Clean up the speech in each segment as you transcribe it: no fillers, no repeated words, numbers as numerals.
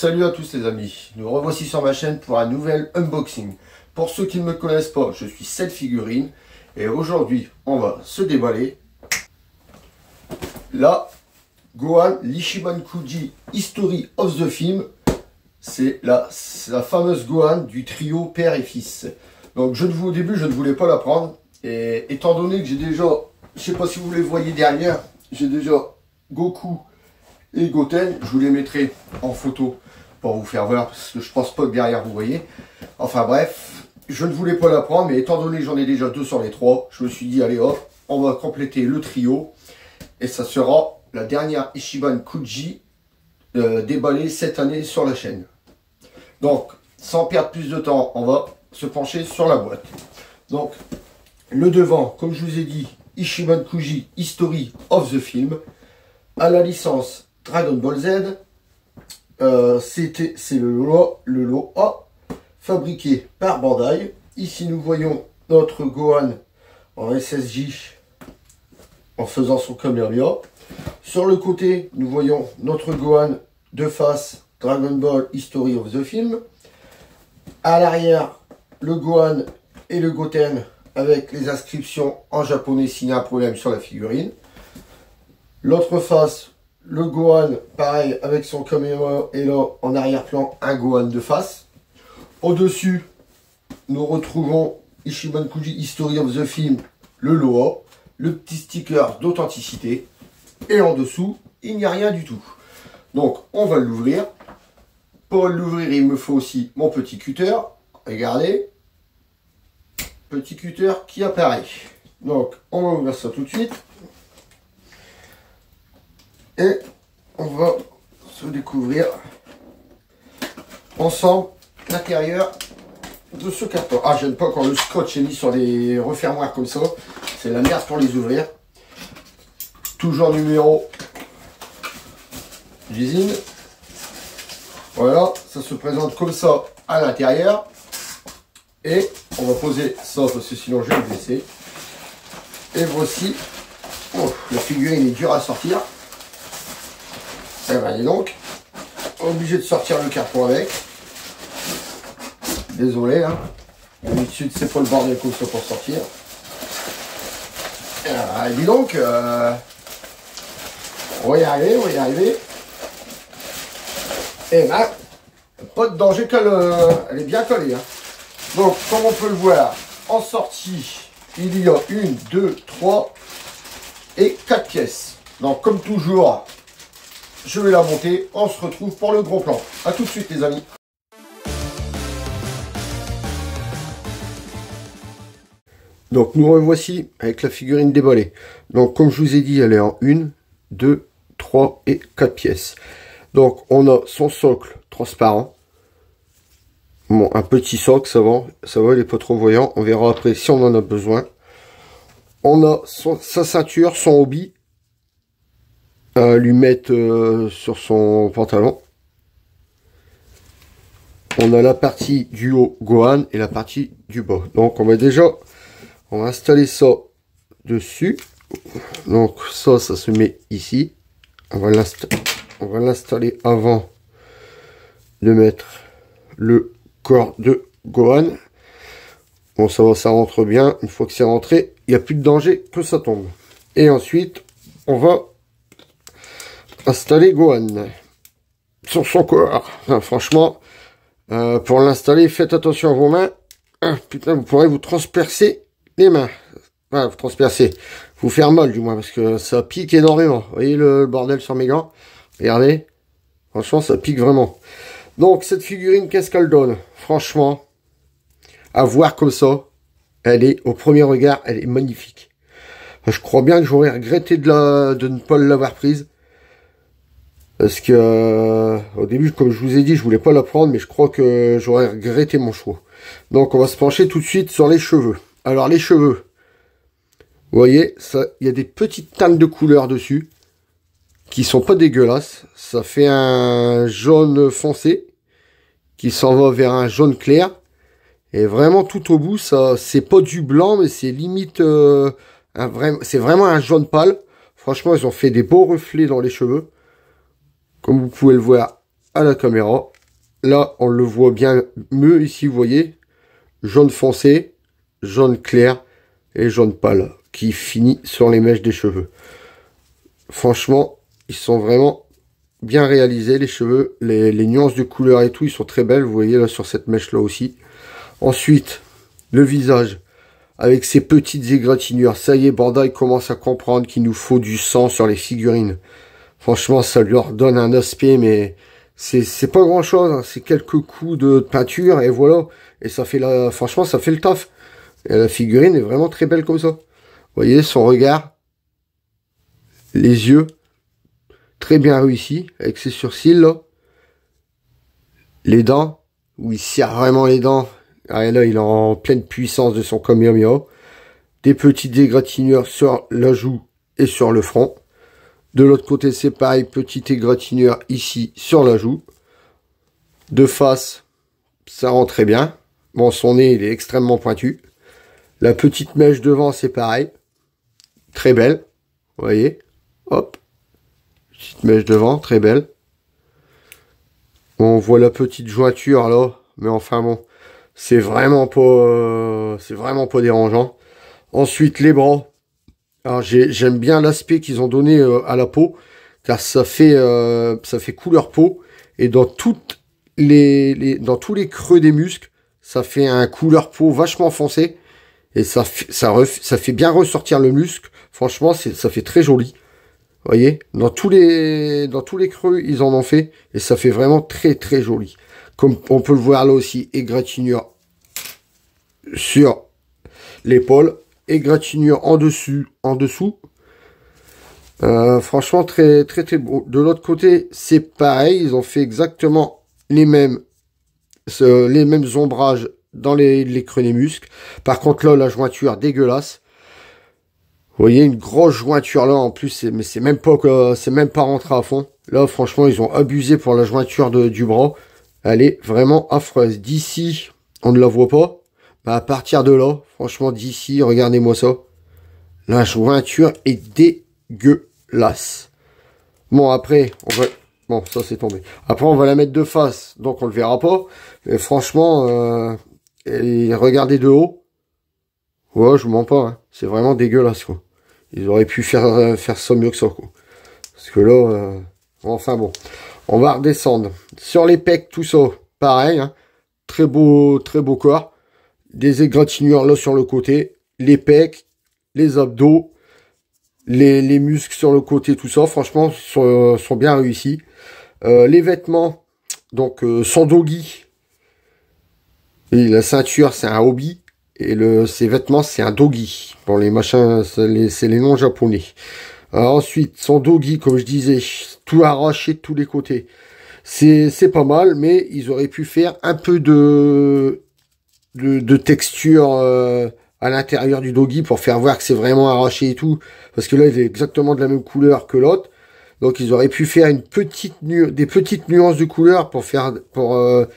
Salut à tous les amis, nous revoici sur ma chaîne pour un nouvel unboxing. Pour ceux qui ne me connaissent pas, je suis cette figurine et aujourd'hui on va se déballer la Gohan l'Ichiban Kuji History of the Film. C'est la fameuse Gohan du trio père et fils. Donc au début je ne voulais pas la prendre et étant donné que j'ai déjà, je sais pas si vous les voyez derrière, j'ai déjà Goku et Goten, je vous les mettrai en photo pour vous faire voir, parce que je pense pas que derrière vous voyez. Enfin bref, je ne voulais pas la prendre, mais étant donné que j'en ai déjà deux sur les trois, je me suis dit allez hop, on va compléter le trio. Et ça sera la dernière Ichiban Kuji déballée cette année sur la chaîne. Donc, sans perdre plus de temps, on va se pencher sur la boîte. Donc, le devant, comme je vous ai dit, Ichiban Kuji History of the Film, à la licence Dragon Ball Z. C'est le lot A, fabriqué par Bandai. Ici, nous voyons notre Gohan en SSJ en faisant son Kamehameha. Sur le côté, nous voyons notre Gohan de face Dragon Ball History of the Film. À l'arrière, le Gohan et le Goten avec les inscriptions en japonais s'il y a un problème sur la figurine. L'autre face, le Gohan, pareil, avec son Kamehameha, et là, en arrière-plan, un Gohan de face. Au-dessus, nous retrouvons Ichiban Kuji History of the Film, le Loa, le petit sticker d'authenticité. Et en dessous, il n'y a rien du tout. Donc, on va l'ouvrir. Pour l'ouvrir, il me faut aussi mon petit cutter. Regardez. Petit cutter qui apparaît. Donc, on va ouvrir ça tout de suite. Et on va se découvrir ensemble l'intérieur de ce carton. Ah, j'aime pas quand le scotch est mis sur les refermoirs comme ça. C'est la merde pour les ouvrir. Toujours numéro d'usine. Voilà, ça se présente comme ça à l'intérieur. Et on va poser ça parce que sinon je vais le blesser. Et voici. Oh, la figurine est dure à sortir. Et ben, donc, obligé de sortir le carton avec. Désolé, hein. D'habitude, c'est pas le bordel comme ça pour sortir. Et dis donc, on va y arriver, on va y arriver. Et ben, pas de danger qu'elle elle est bien collée. Hein. Donc, comme on peut le voir, en sortie, il y a 1, 2, 3 et 4 pièces. Donc, comme toujours, je vais la monter. On se retrouve pour le gros plan. A tout de suite, les amis. Donc, nous revoici avec la figurine déballée. Donc, comme je vous ai dit, elle est en 1, 2, 3 et 4 pièces. Donc, on a son socle transparent. Bon, un petit socle, ça va, il n'est pas trop voyant. On verra après si on en a besoin. On a sa ceinture, son hobby. À lui mettre sur son pantalon. On a la partie du haut Gohan et la partie du bas. Donc, on va installer ça dessus. Donc, ça se met ici. On va l'installer avant de mettre le corps de Gohan. Bon, ça rentre bien. Une fois que c'est rentré, il n'y a plus de danger que ça tombe. Et ensuite, on va installer Gohan sur son corps. Enfin, franchement, pour l'installer, faites attention à vos mains. Putain, vous pourrez vous transpercer les mains. Enfin, vous transpercer. Vous faire mal, du moins, parce que ça pique énormément. Vous voyez le bordel sur mes gants? Regardez. Franchement, ça pique vraiment. Donc, cette figurine, qu'est-ce qu'elle donne? Franchement, à voir comme ça, elle est, au premier regard, elle est magnifique. Enfin, je crois bien que j'aurais regretté de ne pas l'avoir prise. Parce que, au début, comme je vous ai dit, je voulais pas la prendre, mais je crois que j'aurais regretté mon choix. Donc, on va se pencher tout de suite sur les cheveux. Alors, les cheveux, vous voyez, il y a des petites teintes de couleur dessus, qui sont pas dégueulasses. Ça fait un jaune foncé, qui s'en va vers un jaune clair. Et vraiment, tout au bout, ça, c'est pas du blanc, mais c'est limite, c'est vraiment un jaune pâle. Franchement, ils ont fait des beaux reflets dans les cheveux. Comme vous pouvez le voir à la caméra. Là, on le voit bien mieux ici, vous voyez. Jaune foncé, jaune clair et jaune pâle qui finit sur les mèches des cheveux. Franchement, ils sont vraiment bien réalisés, les cheveux. Les nuances de couleur et tout, ils sont très belles. Vous voyez là sur cette mèche-là aussi. Ensuite, le visage. Avec ses petites égratignures. Ça y est, Bandai commence à comprendre qu'il nous faut du sang sur les figurines. Franchement, ça leur donne un aspect, mais c'est pas grand chose, hein. C'est quelques coups de peinture et voilà. Et ça fait franchement, ça fait le taf. Et la figurine est vraiment très belle comme ça. Vous voyez, son regard, les yeux, très bien réussi, avec ses sourcils, là. Les dents, où il serre vraiment les dents. Ah, là, il est en pleine puissance de son Kamehameha. Des petites égratignures sur la joue et sur le front. De l'autre côté, c'est pareil, petite égratignure ici sur la joue. De face, ça rend très bien. Bon, son nez, il est extrêmement pointu. La petite mèche devant, c'est pareil. Très belle. Vous voyez. Hop. Petite mèche devant, très belle. Bon, on voit la petite jointure là. Mais enfin bon, c'est vraiment pas dérangeant. Ensuite, les bras. Alors j'aime bien l'aspect qu'ils ont donné à la peau, car ça fait couleur peau, et dans toutes dans tous les creux des muscles, ça fait un couleur peau vachement foncé, et ça fait bien ressortir le muscle. Franchement, ça fait très joli. Vous voyez, dans tous les creux, ils en ont fait, et ça fait vraiment très très joli. Comme on peut le voir là aussi, égratignure sur l'épaule. Égratignure en dessous. Franchement, très beau. De l'autre côté, c'est pareil. Ils ont fait exactement les mêmes ombrages dans les creux des muscles. Par contre, là, la jointure dégueulasse. Vous voyez, une grosse jointure là, en plus, mais c'est même pas rentré à fond. Là, franchement, ils ont abusé pour la jointure du bras. Elle est vraiment affreuse. D'ici, on ne la voit pas. À partir de là, franchement, d'ici, regardez-moi ça. La jointure est dégueulasse. Bon, après, bon, ça c'est tombé. Après, on va la mettre de face, donc on le verra pas. Mais franchement, et regardez de haut. Ouais, je vous mens pas, hein. C'est vraiment dégueulasse, quoi. Ils auraient pu faire ça mieux que ça, quoi. Parce que là, enfin bon. On va redescendre. Sur les pecs, tout ça, pareil, hein. Très beau corps. Des égratignures là sur le côté, les pecs, les abdos, les muscles sur le côté, tout ça, franchement, sont bien réussis. Les vêtements, donc son dogi, et la ceinture, c'est un hobby, et ses vêtements, c'est un dogi. Bon, les machins, c'est les noms japonais. Ensuite, son dogi, comme je disais, tout arraché de tous les côtés. C'est pas mal, mais ils auraient pu faire un peu de texture à l'intérieur du dogi pour faire voir que c'est vraiment arraché et tout, parce que là il est exactement de la même couleur que l'autre, donc ils auraient pu faire des petites nuances de couleur pour que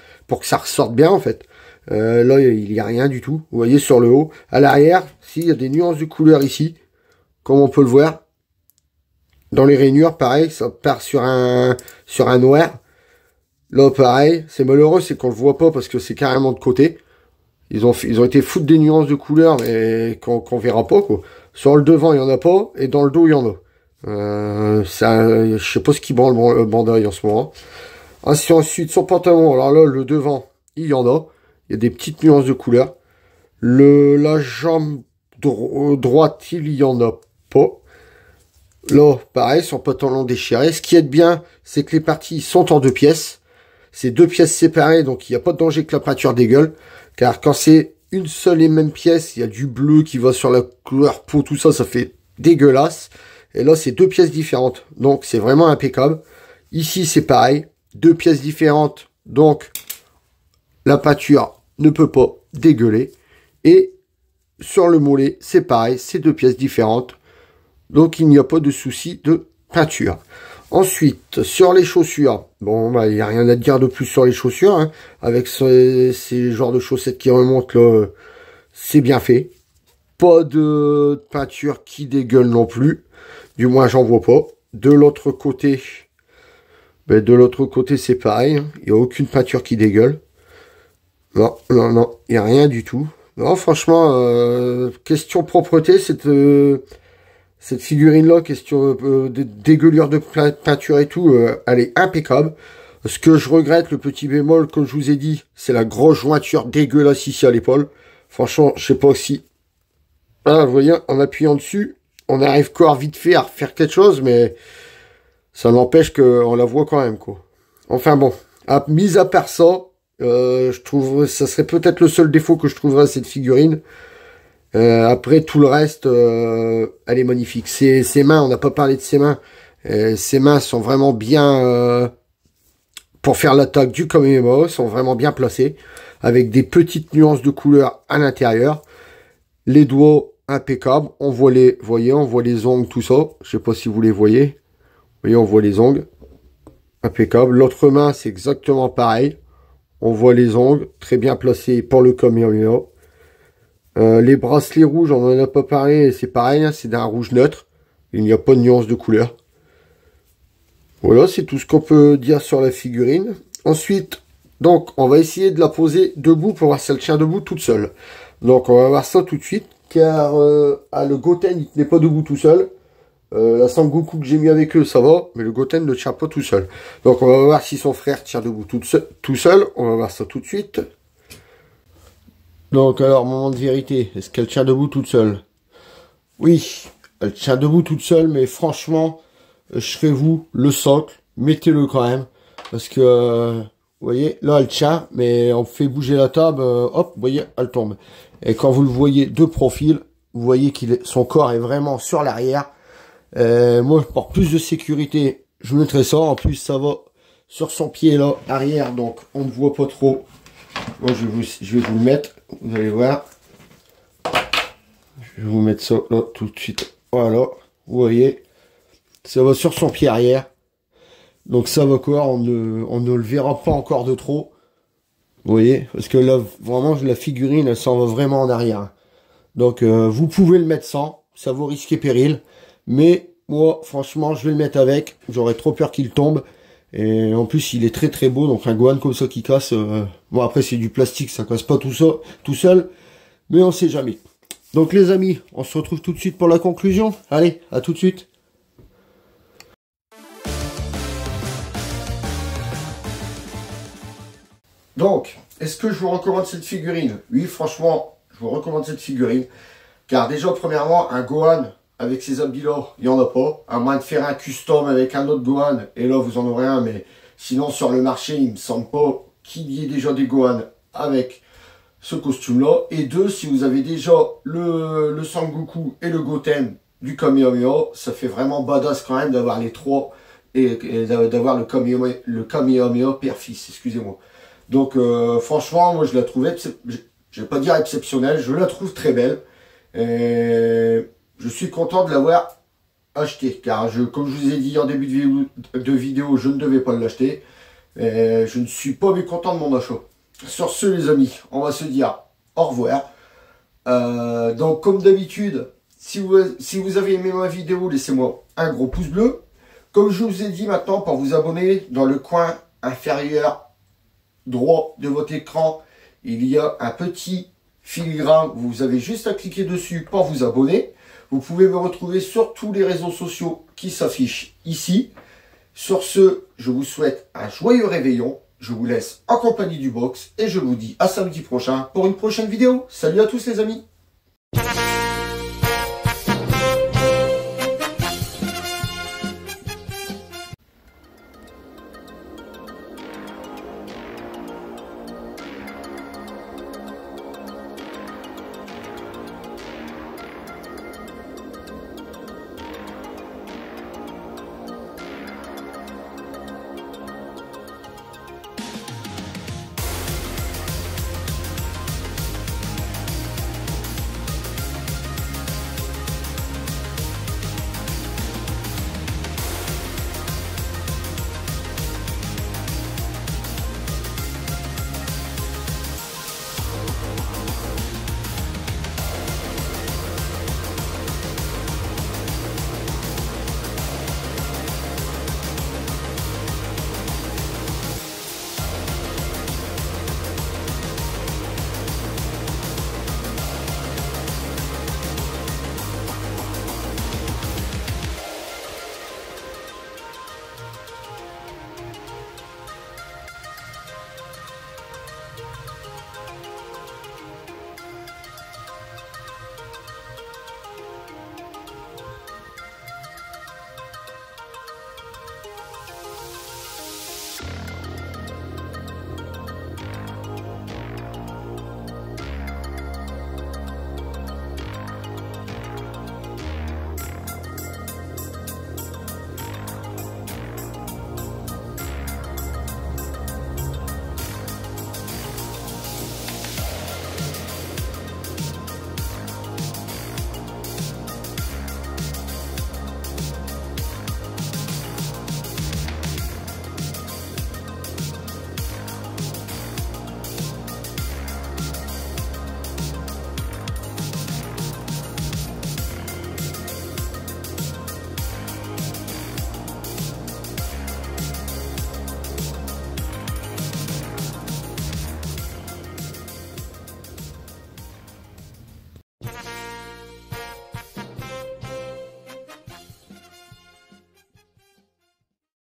ça ressorte bien en fait. Là il n'y a rien du tout, vous voyez sur le haut. À l'arrière, s'il y a des nuances de couleur ici, comme on peut le voir dans les rainures, pareil, ça part sur un noir. Là pareil, c'est malheureux, c'est qu'on le voit pas parce que c'est carrément de côté. Ils ont été foutre des nuances de couleurs, mais qu'on verra pas, quoi. Sur le devant, il y en a pas, et dans le dos, il y en a. Je sais pas ce qui branle le Bandai en ce moment. Ensuite, son pantalon, alors là, le devant, il y en a. Il y a des petites nuances de couleurs. La jambe droite, il y en a pas. Là, pareil, son pantalon déchiré. Ce qui est bien, c'est que les parties sont en deux pièces. C'est deux pièces séparées, donc il n'y a pas de danger que la peinture dégueule. Car quand c'est une seule et même pièce, il y a du bleu qui va sur la couleur peau, tout ça, ça fait dégueulasse. Et là, c'est deux pièces différentes. Donc, c'est vraiment impeccable. Ici, c'est pareil. Deux pièces différentes. Donc, la peinture ne peut pas dégueuler. Et sur le mollet, c'est pareil. C'est deux pièces différentes. Donc, il n'y a pas de souci de peinture. Ensuite, sur les chaussures, bon, bah, il n'y a rien à dire de plus sur les chaussures, hein. Avec ces genres de chaussettes qui remontent, là, c'est bien fait. Pas de peinture qui dégueule non plus. Du moins, j'en vois pas. De l'autre côté, Mais de l'autre côté, c'est pareil. Hein. Il n'y a aucune peinture qui dégueule. Non, non, non. Il n'y a rien du tout. Non, franchement, question propreté, cette figurine-là, question de dégueulure de peinture et tout, elle est impeccable. Ce que je regrette, le petit bémol, comme je vous ai dit, c'est la grosse jointure dégueulasse ici à l'épaule. Franchement, je sais pas si... Ah, vous voyez, en appuyant dessus, on arrive encore vite fait à refaire quelque chose, mais ça n'empêche qu'on la voit quand même, quoi. Enfin bon, mis à part ça, je trouve ça serait peut-être le seul défaut que je trouverais à cette figurine. Après, tout le reste, elle est magnifique. Ses mains, on n'a pas parlé de ses mains. Ses mains sont vraiment bien... pour faire l'attaque du Kamehameha, sont vraiment bien placées, avec des petites nuances de couleur à l'intérieur. Les doigts impeccables, on voit les, voyez, on voit les ongles, tout ça. Je sais pas si vous les voyez. Vous voyez, on voit les ongles, impeccable. L'autre main, c'est exactement pareil. On voit les ongles, très bien placés pour le Kamehameha. Les bracelets rouges, on n'en a pas parlé, c'est pareil, hein, c'est d'un rouge neutre. Il n'y a pas de nuance de couleur. Voilà, c'est tout ce qu'on peut dire sur la figurine. Ensuite, donc, on va essayer de la poser debout pour voir si elle tient debout toute seule. Donc, on va voir ça tout de suite, car le Goten, il ne tenait pas debout tout seul. La Sangoku que j'ai mis avec eux, ça va, mais le Goten ne tient pas tout seul. Donc, on va voir si son frère tient debout tout seul. On va voir ça tout de suite. Donc, alors, moment de vérité, est-ce qu'elle tient debout toute seule? Oui, elle tient debout toute seule, mais franchement... je fais vous le socle, mettez-le quand même, parce que, vous voyez, là elle tient, mais on fait bouger la table, hop, vous voyez, elle tombe. Et quand vous le voyez de profil, vous voyez son corps est vraiment sur l'arrière. Moi, pour plus de sécurité, je mettrai ça. En plus, ça va sur son pied là, arrière, donc on ne voit pas trop. Moi, je vais vous le mettre, vous allez voir. Je vais vous mettre ça là tout de suite. Voilà, vous voyez. Ça va sur son pied arrière. Donc ça va quoi, on ne le verra pas encore de trop. Vous voyez, parce que là, vraiment, la figurine, elle s'en va vraiment en arrière. Donc vous pouvez le mettre sans, ça vaut risque et péril. Mais moi, franchement, je vais le mettre avec. J'aurais trop peur qu'il tombe. Et en plus, il est très très beau. Donc un Gohan comme ça qui casse. Bon, après, c'est du plastique, ça casse pas tout ça, tout seul. Mais on sait jamais. Donc les amis, on se retrouve tout de suite pour la conclusion. Allez, à tout de suite. Donc, est-ce que je vous recommande cette figurine? Oui, franchement, je vous recommande cette figurine. Car déjà, premièrement, un Gohan avec ces habits-là, il n'y en a pas. À moins de faire un custom avec un autre Gohan. Et là, vous en aurez un. Mais sinon, sur le marché, il ne me semble pas qu'il y ait déjà des Gohan avec ce costume-là. Et deux, si vous avez déjà le Sangoku et le Goten du Kamehameha, ça fait vraiment badass quand même d'avoir les trois. Et d'avoir le Kamehameha père-fils, excusez-moi. Donc franchement, moi je la trouvais, je vais pas dire exceptionnelle, je la trouve très belle. Et je suis content de l'avoir acheté, car comme je vous ai dit en début de vidéo, je ne devais pas l'acheter. Je ne suis pas mécontent de mon achat. Sur ce les amis, on va se dire au revoir. Donc comme d'habitude, si vous avez aimé ma vidéo, laissez-moi un gros pouce bleu. Comme je vous ai dit maintenant, pour vous abonner, dans le coin inférieur droit de votre écran, il y a un petit filigrane. Vous avez juste à cliquer dessus pour vous abonner. Vous pouvez me retrouver sur tous les réseaux sociaux qui s'affichent ici. Sur ce, je vous souhaite un joyeux réveillon. Je vous laisse en compagnie du box et je vous dis à samedi prochain pour une prochaine vidéo. Salut à tous les amis!